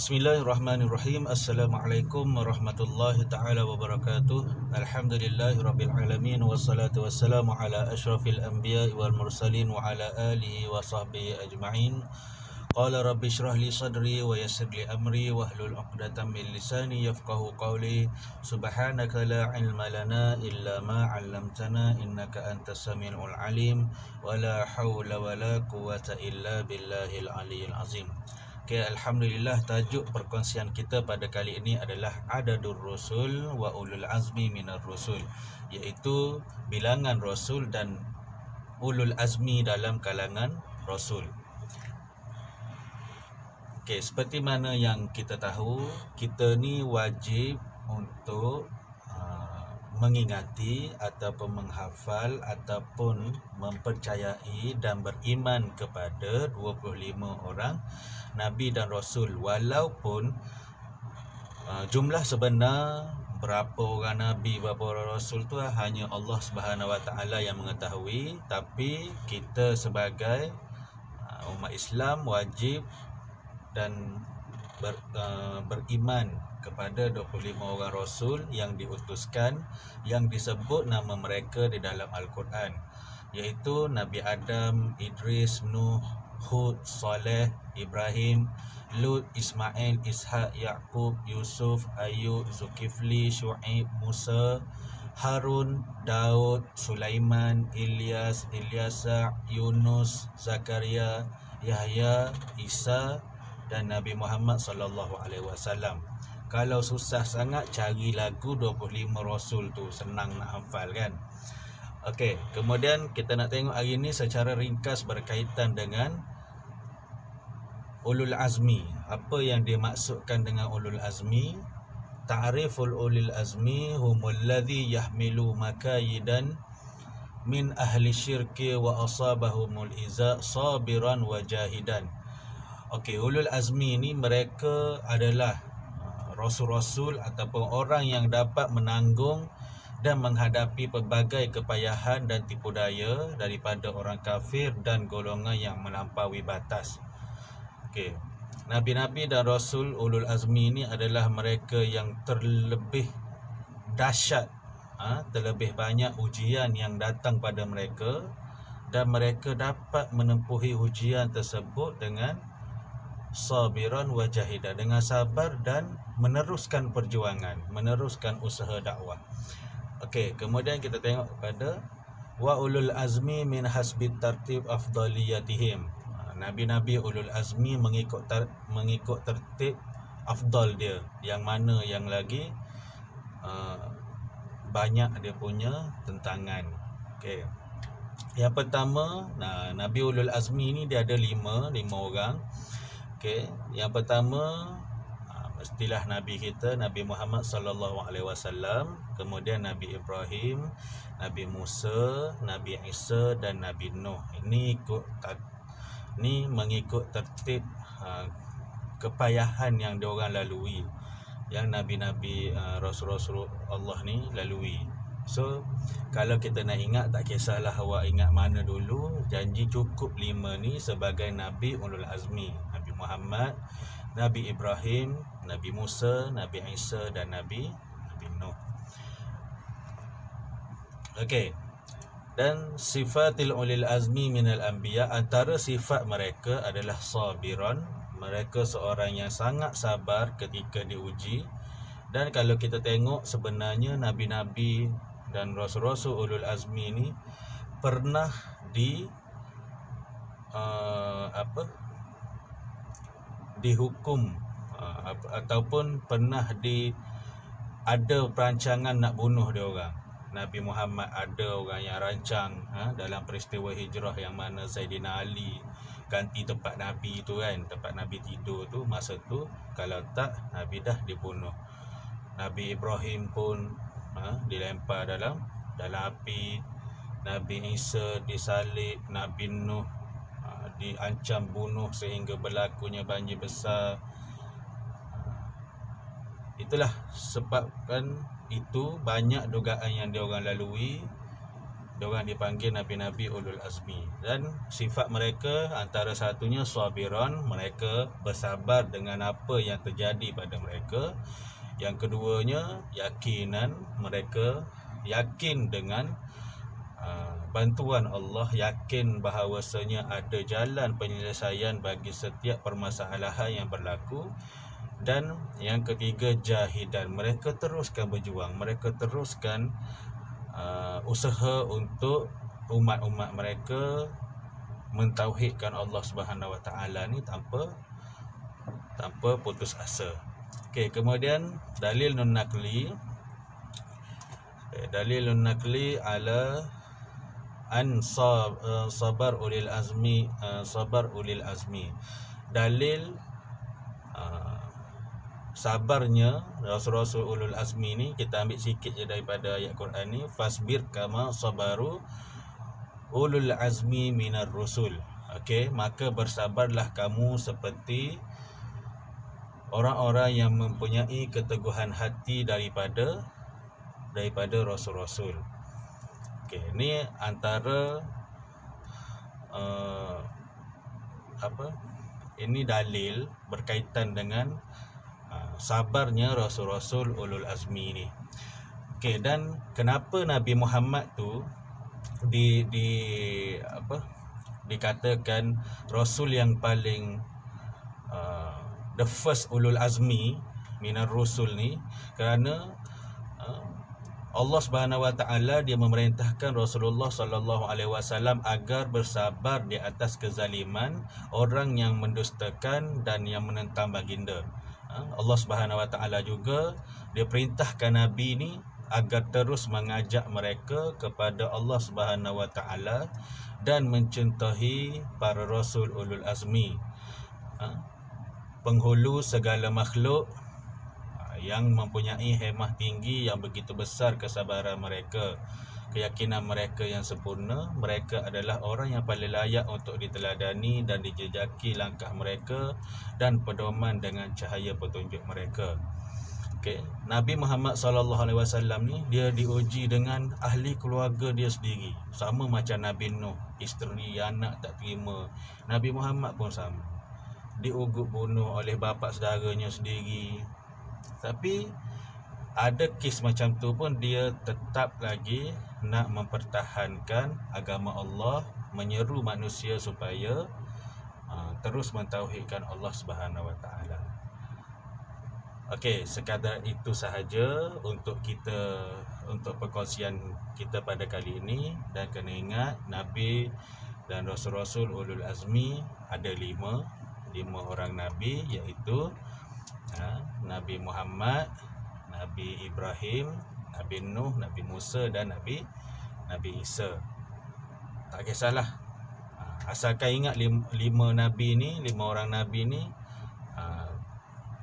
Bismillahirrahmanirrahim. Assalamualaikum warahmatullahi ta'ala wabarakatuh. Alhamdulillahirabbil alamin wassalatu wassalamu ala asyrafil anbiya'i wal mursalin wa ala alihi wa sahbihi ajma'in. Qala rabbi shrah li sadri wa yassir li amri wahlul 'uqdatam min lisani yafqahu qawli. Subhanaka la ilma lana illa ma 'allamtana innaka antas samiul alim wa la haula wa la quwwata illa billahil aliyyil azim. Okay, Alhamdulillah, tajuk perkongsian kita pada kali ini adalah Adadur Rusul wa Ulul Azmi Minar Rusul, iaitu bilangan Rasul dan Ulul Azmi dalam kalangan Rasul. Okay, seperti mana yang kita tahu, kita ni wajib untuk mengingati ataupun menghafal ataupun mempercayai dan beriman kepada 25 orang Nabi dan Rasul, walaupun jumlah sebenar berapa orang Nabi, berapa orang Rasul tu hanya Allah Subhanahu Wa Taala yang mengetahui. Tapi kita sebagai umat Islam wajib dan beriman kepada 25 orang Rasul yang diutuskan, yang disebut nama mereka di dalam Al-Quran, iaitu Nabi Adam, Idris, Nuh, Hud, Saleh, Ibrahim, Lut, Ismail, Ishaq, Yaqub, Yusuf, Ayub, Zulkifli, Syuaib, Musa, Harun, Daud, Sulaiman, Ilyas, Ilyasa, Yunus, Zakaria, Yahya, Isa dan Nabi Muhammad SAW. Kalau susah sangat cari lagu 25 Rasul tu, senang nak hafal kan. Okey, kemudian kita nak tengok hari ni secara ringkas berkaitan dengan Ulul Azmi. Apa yang dimaksudkan dengan Ulul Azmi? Ta'riful Ulul Azmi humul ladzi yahmilu makayidan min ahli syirki wa asabahumul iza sabiran wa jahidan. Okey, Ulul Azmi ni mereka adalah Rasul-Rasul ataupun orang yang dapat menanggung dan menghadapi pelbagai kepayahan dan tipu daya daripada orang kafir dan golongan yang melampaui batas. Okey, Nabi-Nabi dan Rasul Ulul Azmi ini adalah mereka yang terlebih dahsyat, terlebih banyak ujian yang datang pada mereka, dan mereka dapat menempuhi ujian tersebut dengan sabiran wa jahidan, dengan sabar dan meneruskan perjuangan, meneruskan usaha dakwah. Okey, kemudian kita tengok kepada wa ulul azmi min hasbi tartib afdaliyatihim. Nabi-nabi ulul azmi mengikut tertib afdal dia, yang mana yang lagi banyak dia punya tentangan. Okey, yang pertama, Nabi ulul azmi ni dia ada lima orang. Okey, yang pertama mestilah Nabi kita, Nabi Muhammad SAW, kemudian Nabi Ibrahim, Nabi Musa, Nabi Isa dan Nabi Nuh. Ini mengikut tertib kepayahan yang diorang lalui, yang Nabi-Nabi Rasul-Rasul Allah ni lalui. So, kalau kita nak ingat, tak kisahlah awak ingat mana dulu, janji cukup 5 ni sebagai Nabi Ulul Azmi: Nabi Muhammad, Nabi Ibrahim, Nabi Musa, Nabi Isa dan Nabi Nuh. Okey, dan sifatil ulil azmi minal anbiya, antara sifat mereka adalah sabiran. Mereka seorang yang sangat sabar ketika diuji. Dan kalau kita tengok, sebenarnya Nabi-Nabi dan Rasul-Rasul Ulul Azmi ni pernah dihukum ataupun pernah ada perancangan nak bunuh dia orang. Nabi Muhammad ada orang yang rancang dalam peristiwa hijrah, yang mana Saidina Ali ganti tempat Nabi tu kan, tempat Nabi tidur tu, masa tu kalau tak Nabi dah dibunuh. Nabi Ibrahim pun dilempar dalam api, Nabi Isa disalib, Nabi Nuh diancam bunuh sehingga berlakunya banjir besar. Itulah sebabkan itu banyak dugaan yang diorang lalui, diorang dipanggil nabi-nabi ulul azmi. Dan sifat mereka antara satunya sabiran, mereka bersabar dengan apa yang terjadi pada mereka. Yang keduanya yakinan, mereka yakin dengan bantuan Allah, yakin bahawasanya ada jalan penyelesaian bagi setiap permasalahan yang berlaku. Dan yang ketiga jahidan, mereka teruskan berjuang, mereka teruskan usaha untuk umat-umat mereka mentauhidkan Allah Subhanahu Wa Taala ni tanpa putus asa. Okey, kemudian dalil nun naqli, dalil nun naqli ala an sabar ulil azmi, sabar ulil azmi. Dalil sabarnya rasul-rasul ulul azmi ni, kita ambil sikit je daripada ayat Quran ni, fasbir kama sabaru ulul azmi minar rusul. Okey, maka bersabarlah kamu seperti orang-orang yang mempunyai keteguhan hati daripada rasul-rasul. Okey, ni antara ini dalil berkaitan dengan sabarnya rasul-rasul ulul azmi ni. Okey, dan kenapa Nabi Muhammad tu dikatakan rasul yang paling the first ulul azmi minar rusul ni? Kerana Allah Subhanahu Wa Taala dia memerintahkan Rasulullah sallallahu alaihi wasallam agar bersabar di atas kezaliman orang yang mendustakan dan yang menentang baginda. Allah Subhanahu Wa Taala juga dia perintahkan Nabi ni agar terus mengajak mereka kepada Allah Subhanahu Wa Taala dan mencintai para rasul ulul azmi, penghulu segala makhluk yang mempunyai hemah tinggi yang begitu besar kesabaran mereka, keyakinan mereka yang sempurna. Mereka adalah orang yang paling layak untuk diteladani dan dijejaki langkah mereka dan pedoman dengan cahaya petunjuk mereka. Okay. Nabi Muhammad SAW ni dia diuji dengan ahli keluarga dia sendiri, sama macam Nabi Nuh, isteri anak tak terima. Nabi Muhammad pun sama, diugut bunuh oleh bapa saudaranya sendiri. Tapi ada kes macam tu pun dia tetap lagi nak mempertahankan agama Allah, menyeru manusia supaya terus mentauhidkan Allah Subhanahu Wa Taala. Okey, sekadar itu sahaja untuk perkongsian kita pada kali ini. Dan kena ingat, Nabi dan Rasul-Rasul Ulul Azmi ada lima orang Nabi, iaitu Nabi Muhammad, Nabi Ibrahim, Nabi Nuh, Nabi Musa dan Nabi Isa. Tak kisahlah, asalkan ingat lima orang Nabi ni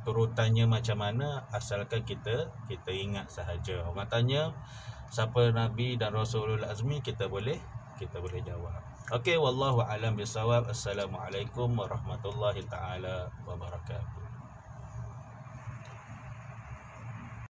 turutannya macam mana, asalkan kita ingat sahaja. Orang tanya siapa Nabi dan Rasulul Azmi, kita boleh jawab. Okey, wallahu alam bisawab. Assalamualaikum warahmatullahi taala wabarakatuh.